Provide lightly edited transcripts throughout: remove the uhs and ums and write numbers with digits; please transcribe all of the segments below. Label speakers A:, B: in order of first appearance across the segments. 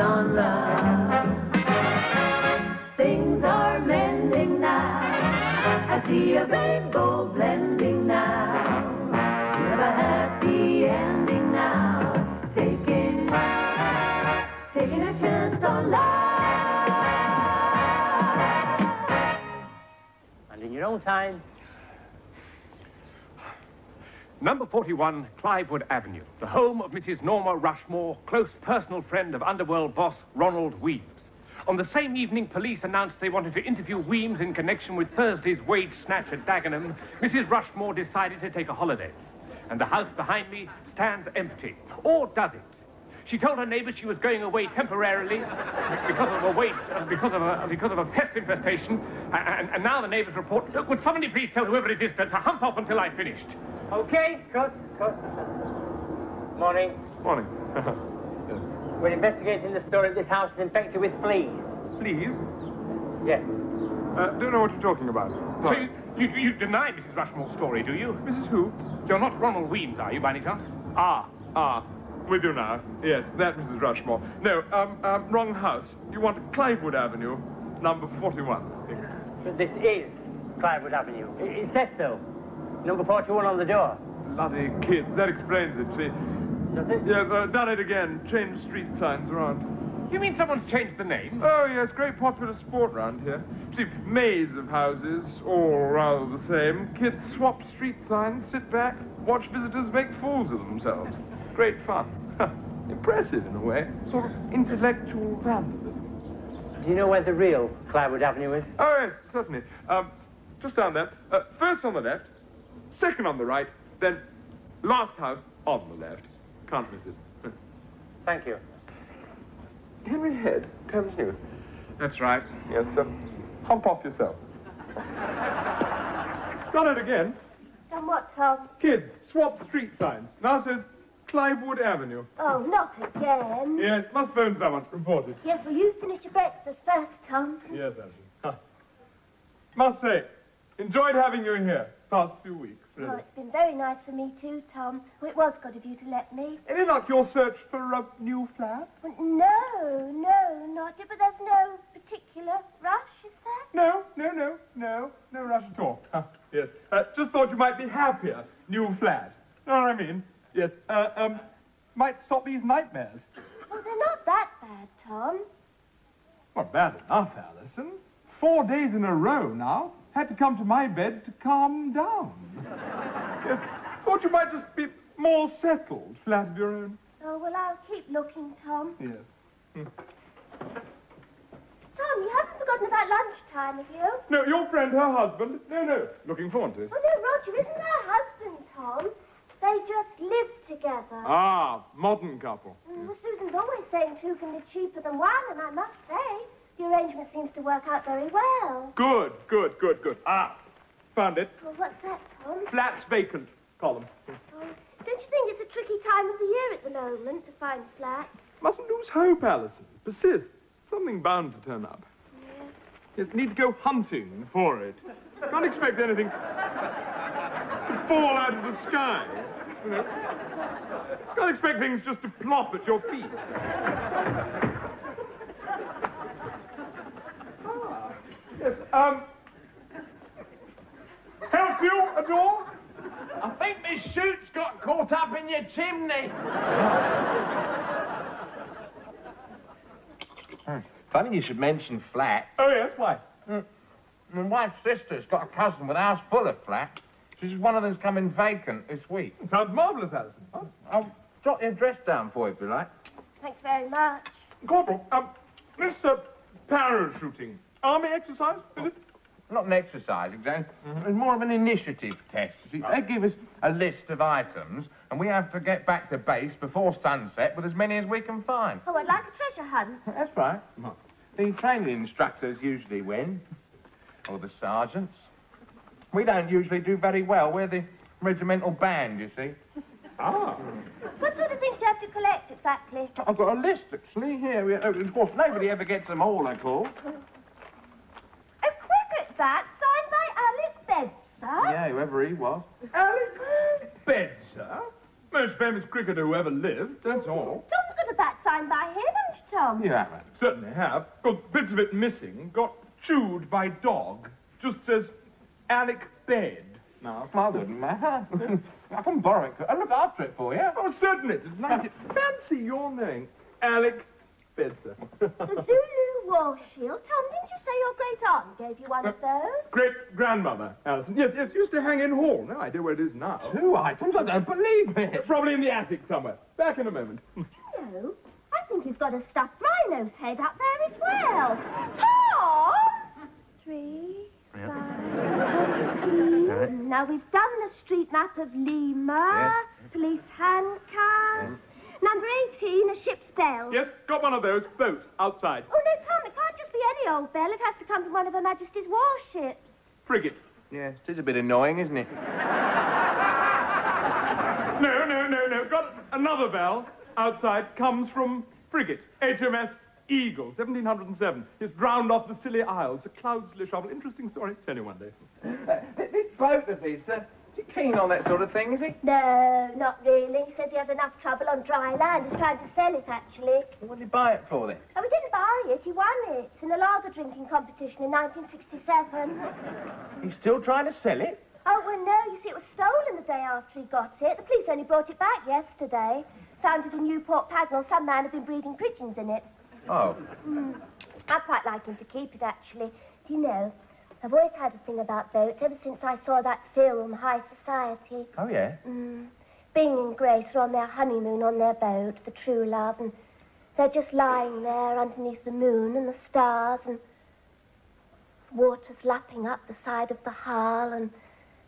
A: on love. Things are mending now. I see a rainbow blending now. We have a happy ending now. Taking a chance on life.
B: And in your own time.
C: Number 41, Clivewood Avenue, the home of Mrs. Norma Rushmore, close personal friend of underworld boss Ronald Weems. On the same evening, police announced they wanted to interview Weems in connection with Thursday's wage snatch at Dagenham. Mrs. Rushmore decided to take a holiday. And the house behind me stands empty. Or does it? She told her neighbours she was going away temporarily because of a pest infestation. And now the neighbours report. Would somebody please tell whoever it is to hump off until I finished?
B: Okay, cut. Morning.
C: Morning.
B: We're investigating the story that this house is infected with fleas.
C: Fleas?
B: Yes.
C: Don't know what you're talking about. So you deny Mrs. Rushmore's story, do you? Mrs. Who? You're not Ronald Weems, are you, by any chance?
D: With you now. Yes, that Mrs. Rushmore. No, wrong house. You want Clivewood Avenue, number 41.
B: But this is Clivewood Avenue. It says so. Number 41 on the door.
D: Bloody kids, that explains it, see.
B: Does it?
D: Yeah, done it again. Changed street signs around.
C: You mean someone's changed the name?
D: Oh, yes, great popular sport round here. See, maze of houses, all rather the same. Kids swap street signs, sit back, watch visitors make fools of themselves. Great fun. Impressive, in a way. Sort of intellectual vandalism.
B: Do you know where the real Clivewood Avenue is?
D: Oh, yes, certainly. Just down there. First on the left, second on the right, then last house on the left. Can't miss it.
B: Thank you.
D: Henry Head, Thames News.
C: That's right.
D: Yes, hump off yourself. Done it again.
E: Done what, Tom?
D: Kids, swap street signs. Now says Clivewood Avenue.
E: Oh, not again.
D: Yes, must phone someone. Report it.
E: Yes, well, you finish your breakfast first, Tom.
D: Yes, Alison. Must say, enjoyed having you here past few weeks. Really.
E: Oh, it's been very nice for me too, Tom. Well, it was good of you to let me.
D: Any luck your search for a new flat?
E: Well, no, not yet, but there's no particular rush, is there?
D: No rush at all. Yes, just thought you might be happier. New flat. Know what I mean? Yes, might stop these nightmares.
E: Well, they're not that bad, Tom.
D: Not bad enough, Alison. 4 days in a row now. Had to come to my bed to calm down. Yes, thought you might just be more settled, flat of your own.
E: Oh, well, I'll keep looking, Tom.
D: Yes.
E: Tom, you haven't forgotten about lunchtime, have you?
D: No, your friend, her husband. No. Looking forward to it.
E: Oh, no, Roger isn't her husband, Tom. They just live together.
D: Ah, modern couple.
E: Well, Susan's always saying two can live cheaper than one, and I must say, the arrangement seems to work out very well.
D: Good. Ah, found it.
E: Well, what's that, Tom?
D: Flats vacant column.
E: Oh, don't you think it's a tricky time of the year at the moment to find flats?
D: Mustn't lose hope, Alison. Persist. Something bound to turn up. Yes, need to go hunting for it. Can't expect anything to fall out of the sky. You know? Can't expect things just to plop at your feet. Yes, help you at all?
F: I think this chute's got caught up in your chimney. Funny you should mention flat.
D: Oh, yes, why?
F: My wife's sister's got a cousin with a house full of flats. She's one of them's coming vacant this week.
D: Sounds marvellous, Alison.
F: I'll jot your address down for you if you like.
E: Thanks very much.
D: Corporal, this parachuting, army exercise, is it?
F: Not an exercise, exactly. It's more of an initiative test. See, they give us a list of items, and we have to get back to base before sunset with as many as we can find.
E: Oh, I'd like a treasure hunt.
F: That's right. The training instructors usually win, or the sergeants. We don't usually do very well. We're the regimental band, you see.
D: Ah.
E: What sort of things do you have to collect exactly?
F: I've got a list, actually, here. Of course, nobody ever gets them all, of course.
E: A cricket bat signed by Alec Bedser?
F: Yeah, whoever he was.
D: Alec Bedser? Most famous cricketer who ever lived, that's all.
E: Tom's got a bat signed by him, haven't you, Tom?
F: You haven't.
D: Certainly have. Got bits of it missing. Got chewed by dog. Just says Alec bed. Now,
F: I wouldn't matter. I can borrow it. I'll look after it for you.
D: oh, certainly. It's nice. Fancy your name, Alec Bedser.
E: The Zulu war shield. Tom, didn't you say your great-aunt gave you one of those?
D: Great-grandmother, Alison. Yes, used to hang in hall. No idea where it is now.
F: 2 items? I don't believe it.
D: Probably in the attic somewhere. Back in a moment.
E: No, I think he's got a stuffed rhino's head up there as well. Tom! 3, 5, 14. Now, we've done the street map of Lima, police handcuffs. Number 18, a ship's bell.
D: Yes, got one of those. Boat, outside.
E: Oh, no, Tom, it can't just be any old bell. It has to come from one of Her Majesty's warships.
D: Frigate.
F: Yes, it is a bit annoying, isn't it?
D: No. Got another bell outside. Comes from frigate. HMS Eagle, 1707. It's drowned off the Scilly Isles. A Cloudsley shovel. Interesting story. Tell you one day.
F: This boat of his, is he keen on that sort of thing, is he?
E: No, not really. He says he has enough trouble on dry land. He's trying to sell it, actually.
F: What did he buy it for, then?
E: Oh, he didn't buy it. He won it in a lager drinking competition in 1967.
F: He's still trying to sell it?
E: Oh, well, no. You see, it was stolen the day after he got it. The police only brought it back yesterday. Found it in Newport Pagnell. Some man had been breeding pigeons in it.
F: Oh.
E: I'd quite like him to keep it, actually. Do you know, I've always had a thing about boats ever since I saw that film, High Society.
F: Oh, yeah?
E: Bing and Grace are on their honeymoon on their boat, the true love, and they're just lying there underneath the moon and the stars, and water's lapping up the side of the hull, and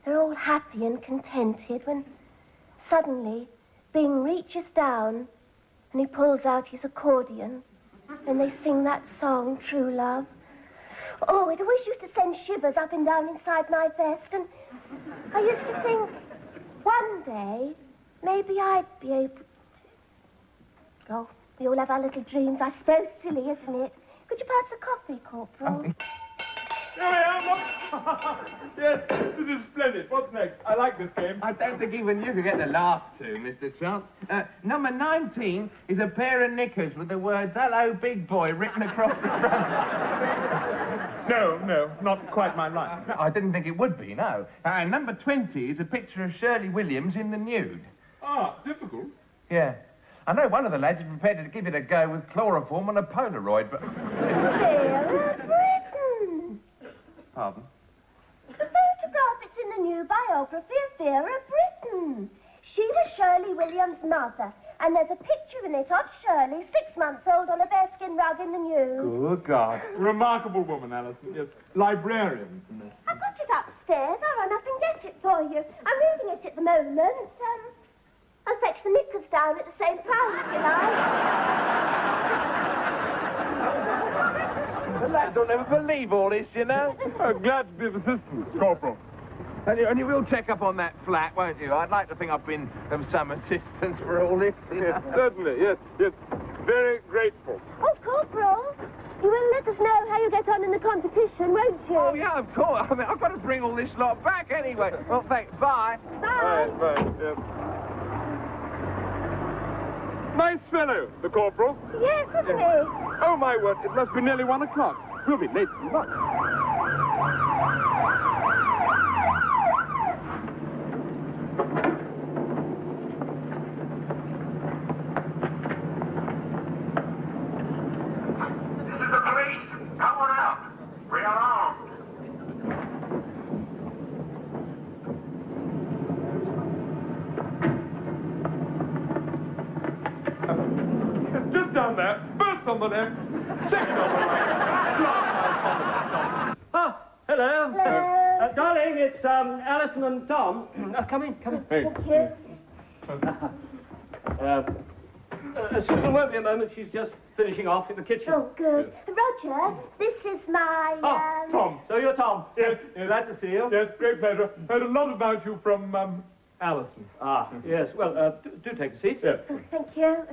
E: they're all happy and contented when suddenly Bing reaches down and he pulls out his accordion and they sing that song, True Love. Oh, it always used to send shivers up and down inside my vest, and I used to think one day maybe I'd be able to... Oh, we all have our little dreams. I suppose silly, isn't it? Could you pass the coffee, Corporal?
D: Here we are, Mum. Yes, this is splendid. What's next? I like this game.
F: I don't think even you could get the last two, Mr. Chance. Number 19 is a pair of knickers with the words, "Hello, big boy," written across the front.
D: No, not quite my line.
F: No, I didn't think it would be, no. Number 20 is a picture of Shirley Williams in the nude.
D: Ah, difficult.
F: Yeah. I know one of the lads is prepared to give it a go with chloroform and a Polaroid, but... Pardon?
E: The photograph that's in the new biography of Vera Brittain. She was Shirley Williams' mother, and there's a picture in it of Shirley, 6 months old, on a bearskin rug in the nude.
F: Good God.
D: Remarkable woman, Alison. Yes, librarian.
E: I've got it upstairs. I'll run up and get it for you. I'm reading it at the moment. I'll fetch the knickers down at the same time, if you like.
F: The lads will never believe all this, you know.
D: I'm glad to be of assistance, Corporal.
F: And you will check up on that flat, won't you? I'd like to think I've been of some assistance for all this.
D: Yes, certainly, yes. Very grateful.
E: Oh, Corporal, you will let us know how you get on in the competition, won't you?
F: Oh, yeah, of course. I mean, I've got to bring all this lot back anyway. Well, thanks. Bye.
E: Bye.
D: Bye, yes. Nice fellow, the Corporal.
E: Yes, isn't he?
D: Oh, my word, it must be nearly 1 o'clock. We'll be late for lunch.
G: This is the police. Come on out. We're armed.
D: Just down there. First on the left, second on the right.
B: Ah, hello.
E: Hello.
B: Darling, it's Alison and Tom. Come in.
D: Hey.
E: Thank you.
B: Susan won't be a moment. She's just finishing off in the kitchen.
E: Oh, good. Roger, this is my,
D: Tom.
B: So you're Tom.
D: Yes.
B: Glad to see you.
D: Yes, great pleasure. Heard a lot about you from, Alison.
B: Ah, yes. Well, do take a seat.
D: Yes.
E: Oh, thank you.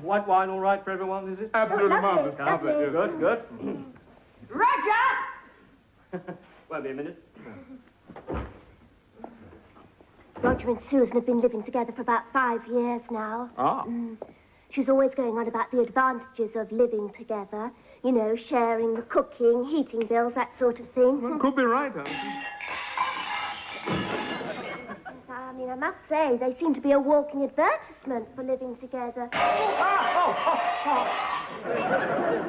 B: White wine all right for everyone, is it?
D: Absolutely
E: Oh,
D: marvelous.
E: lovely.
B: Good.
H: Roger!
B: Won't be a minute.
E: Roger and Susan have been living together for about 5 years now.
D: Ah.
E: She's always going on about the advantages of living together. You know, sharing the cooking, heating bills, that sort of thing.
D: Well, could be right, Alison.
E: I mean, I must say, they seem to be a walking advertisement for living together.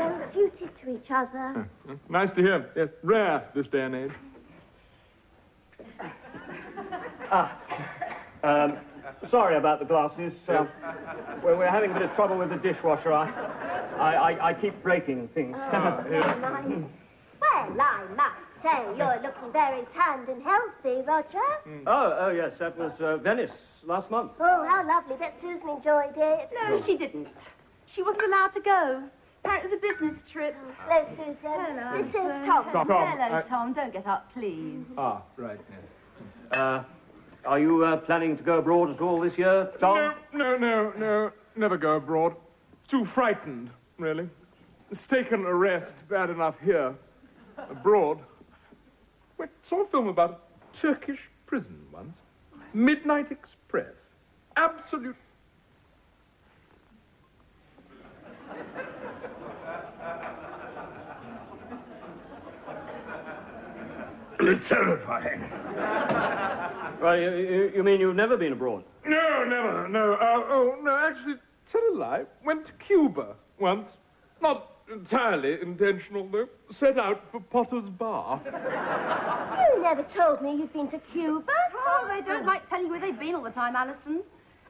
E: Well suited to each other.
D: Nice to hear. Yes, rare this day and age.
H: Sorry about the glasses. We're having a bit of trouble with the dishwasher. I keep breaking things.
E: Well, I must say, you're looking very tanned and healthy, Roger.
H: Oh, yes, that was Venice last month.
E: Oh, how lovely. Bet Susan enjoyed it.
I: No, she didn't. She wasn't allowed to go. Apparently it was a business trip.
E: Hello, Susan.
I: Hello,
E: This is
I: Alison.
E: Tom.
I: Hello, Tom. Don't get up, please.
D: Ah, right, yes.
H: Are you planning to go abroad at all this year, Tom?
D: No. Never go abroad. Too frightened, really. It's taken a rest bad enough here. Abroad. I saw a film about a Turkish prison once. Midnight Express. Absolute.
G: It's terrifying.
H: Well, you mean you've never been abroad?
D: No, never, no. No, actually, tell a lie. Went to Cuba once. Not entirely intentional, though. Set out for Potter's Bar.
E: You never told me you'd been to Cuba.
I: Oh, they don't like telling you where they've been all the time, Alison.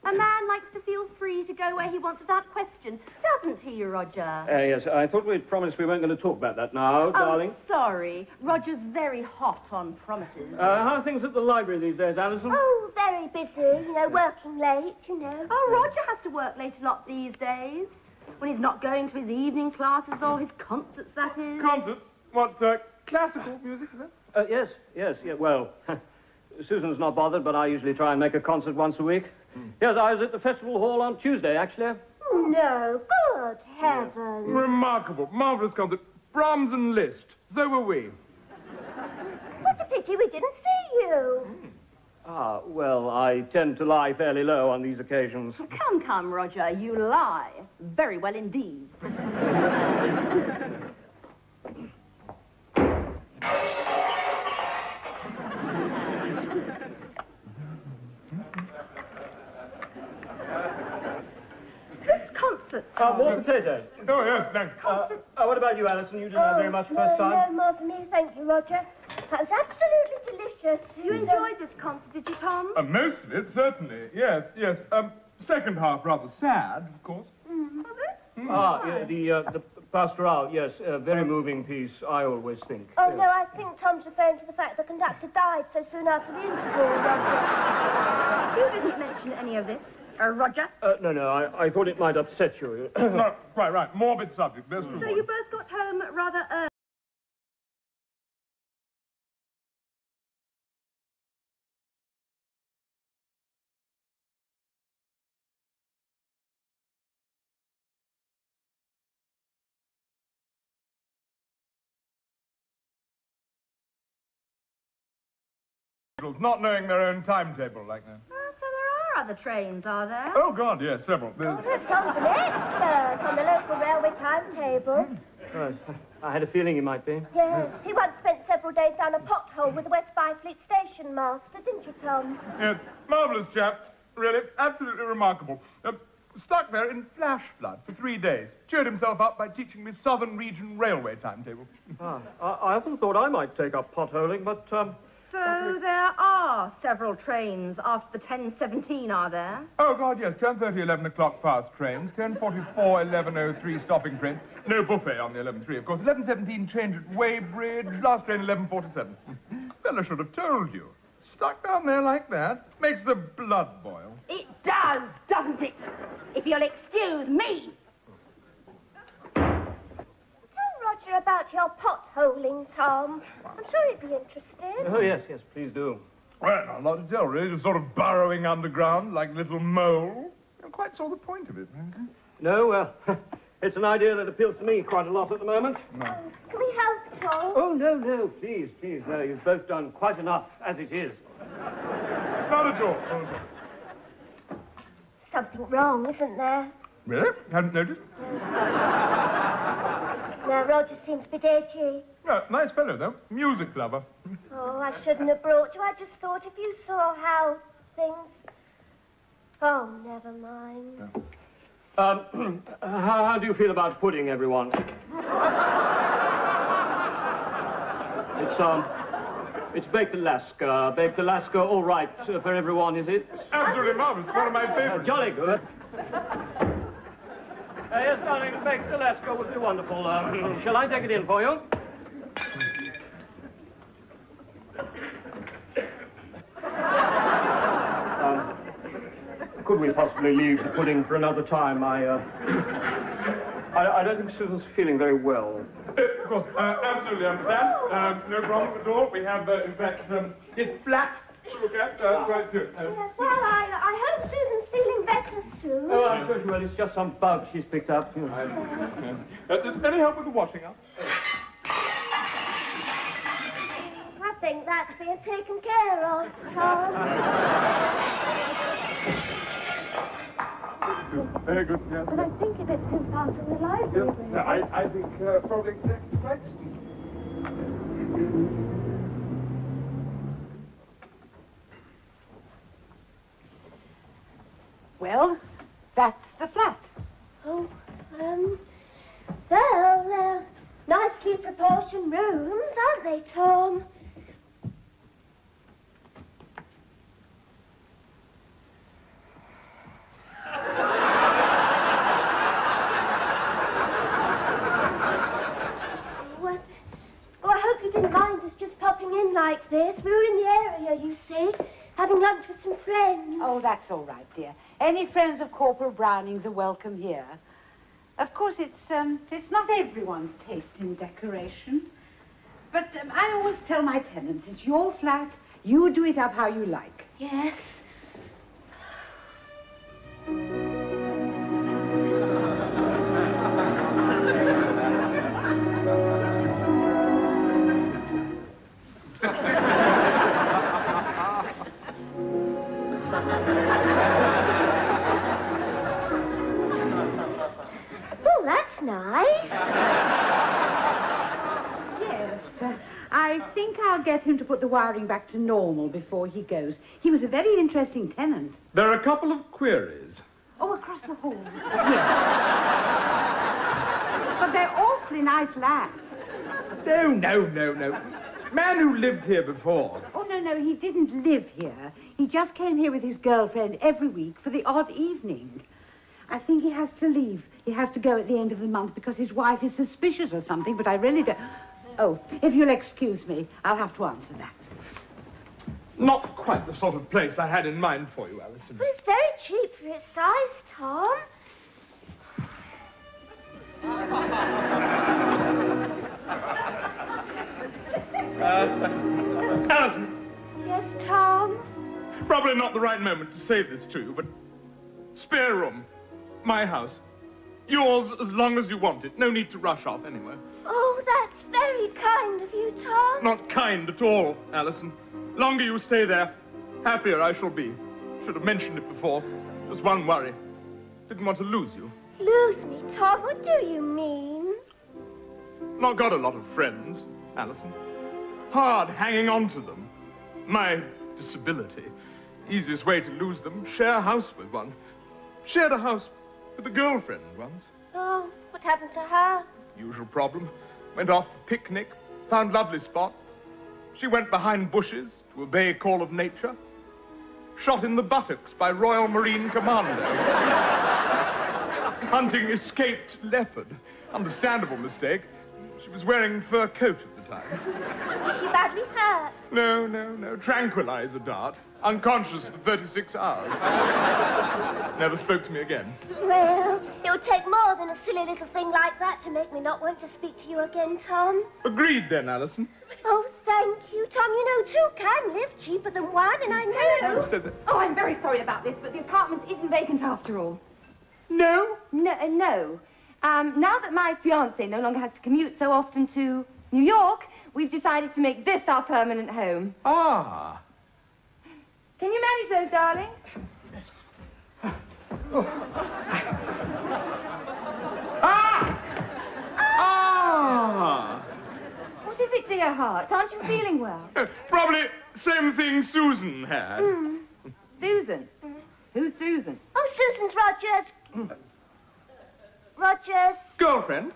I: A man likes to feel free to go where he wants without question, doesn't he, Roger?
H: Yes, I thought we'd promised we weren't going to talk about that now, darling.
I: Oh, sorry. Roger's very hot on promises.
H: How are things at the library these days, Alison?
E: Oh, very busy, you know, working late, you know.
I: Oh, Roger has to work late a lot these days. When he's not going to his evening classes or his concerts, that is.
D: Concert? What, classical music, is that?
H: Yes. Well, Susan's not bothered, but I usually try and make a concert once a week. Yes, I was at the festival hall on Tuesday, actually.
E: No, good heavens.
D: Remarkable, marvellous concert. Brahms and Liszt. So were we.
E: What a pity we didn't see you.
H: Well, I tend to lie fairly low on these occasions.
I: Come, Roger, you lie. Very well indeed. This concert, Tom.
H: More potatoes.
D: Oh, yes, thanks.
H: What about you, Alison? You didn't have very much first time?
E: No more for me, thank you, Roger. That was absolutely delicious.
I: You enjoyed this concert, did you, Tom?
D: Most of it, certainly. Yes. Second half rather sad, of course.
I: Was it?
H: The pastoral, yes, a very moving piece, I always think.
E: Oh, no, I think Tom's referring to the fact the conductor died so soon after the interval, Roger.
I: You didn't mention any of this, Roger.
H: No, I thought it might upset you.
D: No, quite right. Morbid subject. Best
I: So you both got home rather early.
D: Not knowing their own timetable like that.
I: So there are other trains, are there?
D: Oh, God, yes, several. There's...
E: Tom's an expert on the local railway timetable.
H: Right. I had a feeling he might be.
E: Yes, he once spent several days down a pothole with the West Byfleet station master, didn't you, Tom?
D: Yes, marvellous chap. Really, absolutely remarkable. Stuck there in flash flood for 3 days. Cheered himself up by teaching me Southern Region Railway timetable.
H: I often thought I might take up potholing, but,
I: So there are several trains after the 10:17, are there?
D: Oh, God, yes. 10:30, 11 o'clock fast trains. 10:44, 11:03 stopping trains. No buffet on the 11:03, of course. 11:17 change at Weybridge. Last train, 11:47. Fella should have told you. Stuck down there like that makes the blood boil.
I: It does, doesn't it? If you'll excuse me.
E: Roger about your potholing, Tom. I'm sure he'd be interested.
H: Oh, yes, please do.
D: Well, not a lot to tell, really. Just sort of burrowing underground like a little mole. I quite saw the point of it.
H: No, well, it's an idea that appeals to me quite a lot at the moment.
E: Can we help, Tom?
H: Oh, no, please, no. You've both done quite enough as it is.
D: Not Not at all.
E: Something wrong, isn't there?
D: Really? Hadn't noticed?
E: Now, Roger seems a bit edgy.
D: Yeah, nice fellow, though. Music lover.
E: Oh, I shouldn't have brought you. I just thought if you saw how things... Oh, never mind.
H: How do you feel about pudding, everyone? It's baked Alaska. Baked Alaska, all right for everyone, is it?
D: Absolutely marvelous. One of my favorites.
H: Jolly good. Yes, darling, baked Alaska would be wonderful. Shall I take it in for you? Could we possibly leave the pudding for another time? I don't think Susan's feeling very well.
D: Of course, absolutely understand. No problem at all. We have, in fact, his flat to look at right soon.
E: Yes, well, I hope Susan's feeling better soon.
H: Oh, I'm sure she will. It's just some bug she's picked up.
D: Any help with the washing up?
E: I think that's being taken care of, Tom.
D: Very good, yes.
E: But I think if it's too far from the library.
D: Yeah, I think probably exactly right.
J: Well, that's the flat.
E: Oh, well, they're nicely proportioned rooms, aren't they, Tom? Oh, I hope you didn't mind us just popping in like this. We were in the area, you see, having lunch with some friends.
J: Oh, that's all right, dear. Any friends of Corporal Browning's are welcome here. Of course, it's not everyone's taste in decoration. But I always tell my tenants, it's your flat. You do it up how you like.
E: Yes. Oh, that's nice.
J: Yes, I think I'll get him to put the wiring back to normal before he goes. He was a very interesting tenant.
D: There are a couple of queries.
J: Oh, across the hall. Yes. But they're awfully nice lads.
D: No. Man who lived here before.
J: Oh, no, he didn't live here. He just came here with his girlfriend every week for the odd evening. I think he has to leave. He has to go at the end of the month because his wife is suspicious or something, but I really don't... Oh, if you'll excuse me, I'll have to answer that.
D: Not quite the sort of place I had in mind for you, Alison.
E: But it's very cheap for its size, Tom.
D: Alison.
E: Yes, Tom?
D: Probably not the right moment to say this to you, but spare room. My house. Yours as long as you want it. No need to rush off anywhere.
E: Oh, that's very kind of you, Tom.
D: Not kind at all, Alison. Longer you stay there, happier I shall be. Should have mentioned it before. Just one worry. Didn't want to lose you.
E: Lose me, Tom? What do you mean?
D: Not got a lot of friends, Alison. Hard hanging on to them. My disability. Easiest way to lose them, share a house with one. Shared a house with a girlfriend once.
E: Oh, what happened to her?
D: Usual problem. Went off for picnic, found lovely spot. She went behind bushes to obey call of nature. Shot in the buttocks by Royal Marine Commando. Hunting escaped leopard. Understandable mistake. She was wearing fur coat at the time.
E: Was she badly hurt?
D: No. Tranquilizer dart. Unconscious for 36 hours. Never spoke to me again.
E: Well, it would take more than a silly little thing like that to make me not want to speak to you again, Tom.
D: Agreed then, Alison.
E: Oh, thank you, Tom. You know, two can live cheaper than one, and I know.
D: Who said that?
K: Oh, I'm very sorry about this, but the apartment isn't vacant after all.
D: No?
K: No. Now that my fiancé no longer has to commute so often to New York, we've decided to make this our permanent home.
D: Ah.
K: Can you potatoes, darling. What is it, dear heart? Aren't you feeling well?
D: Probably same thing Susan had.
K: Susan? Who's Susan?
E: Oh, Susan's Roger's
D: Girlfriend?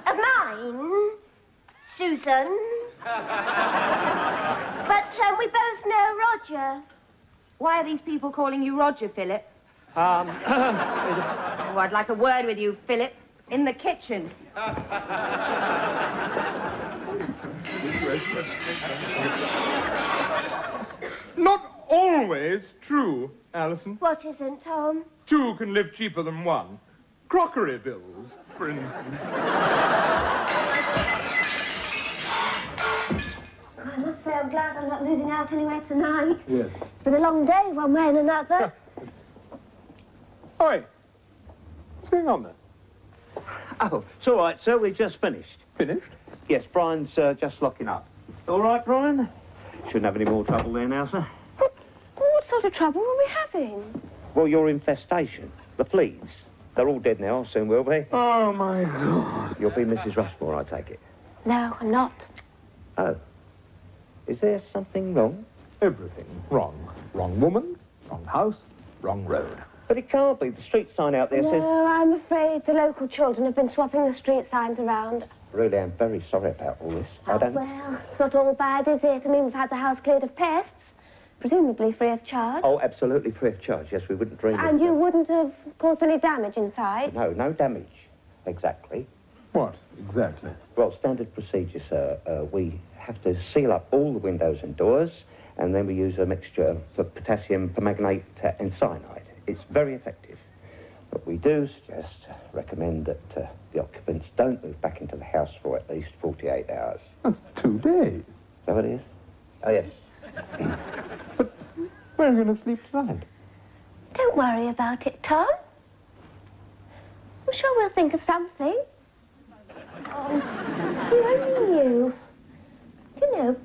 E: of mine. Susan. But we both know Roger.
K: Why are these people calling you Roger, Philip? Oh, I'd like a word with you, Philip. In the kitchen.
D: Not always true, Alison.
E: What isn't, Tom?
D: Two can live cheaper than one. Crockery bills, for instance.
E: I must say I'm glad I'm not moving out anywhere tonight.
D: Yes.
E: It's been a long day, one way and another.
L: Oi. What's going on there? Oh, it's all right, sir. We've just finished.
D: Finished?
L: Yes, Brian's just locking up. All right, Brian? Shouldn't have any more trouble there now, sir.
E: What sort of trouble were we having?
L: Well, your infestation. The fleas. They're all dead now. Soon will be.
D: Oh, my God.
L: You'll be Mrs. Rushmore, I take it.
E: No, I'm not.
L: Oh. Is there something wrong?
D: Everything wrong. Wrong woman, wrong house, wrong road.
L: But it can't be. The street sign out there says...
E: No, I'm afraid the local children have been swapping the street signs around.
L: Really, I'm very sorry about all this. I don't...
E: Well, it's not all bad, is it? I mean, we've had the house cleared of pests, presumably free of charge.
L: Oh, absolutely free of charge. Yes, we wouldn't dream of...
E: And you wouldn't have caused any damage inside?
L: No, no damage. Exactly.
D: What, exactly?
L: Well, standard procedure, sir. We have to seal up all the windows and doors, and then we use a mixture of potassium permanganate and cyanide. It's very effective. But we do recommend that the occupants don't move back into the house for at least 48 hours.
D: That's 2 days.
L: So it is? Oh, yes.
D: But where are you going to sleep tonight?
E: Don't worry about it, Tom. I'm sure we'll think of something. Oh, you only knew. Do you know,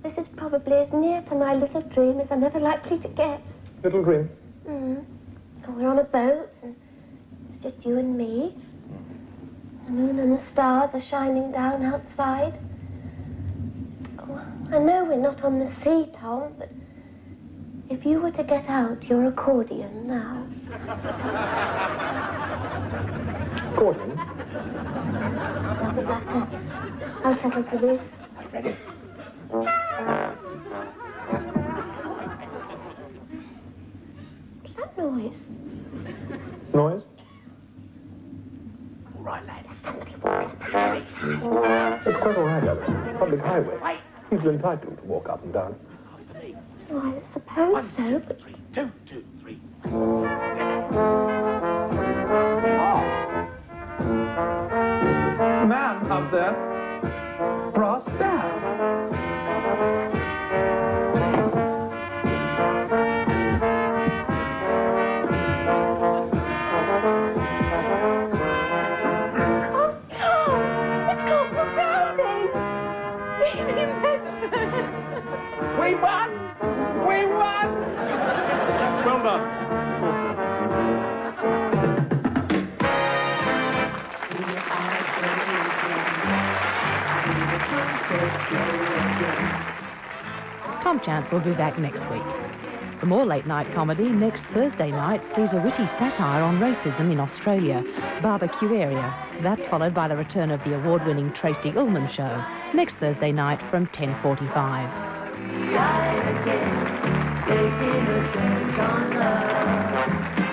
E: this is probably as near to my little dream as I'm ever likely to get.
D: Little dream?
E: We're on a boat, and it's just you and me. The moon and the stars are shining down outside. Oh, I know we're not on the sea, Tom, but if you were to get out your accordion now...
D: Accordion?
E: Doesn't matter. I'll settle for this.
L: Ready?
E: What's that noise?
D: Noise?
L: All right, lad.
D: It's quite all right, Alison. Public highway. People entitled to walk up and down.
E: Oh, I suppose so, but...
L: 3, 2, 2, 3.
D: Man up there. Brass band.
E: Oh, Tom! It's Corporal Browning!
D: We won! We won! Well done.
M: Tom Chance will be back next week. For more late-night comedy, next Thursday night sees a witty satire on racism in Australia, Barbecue Area. That's followed by the return of the award-winning Tracy Ullman Show, next Thursday night from 10:45.
A: Taking a chance on love.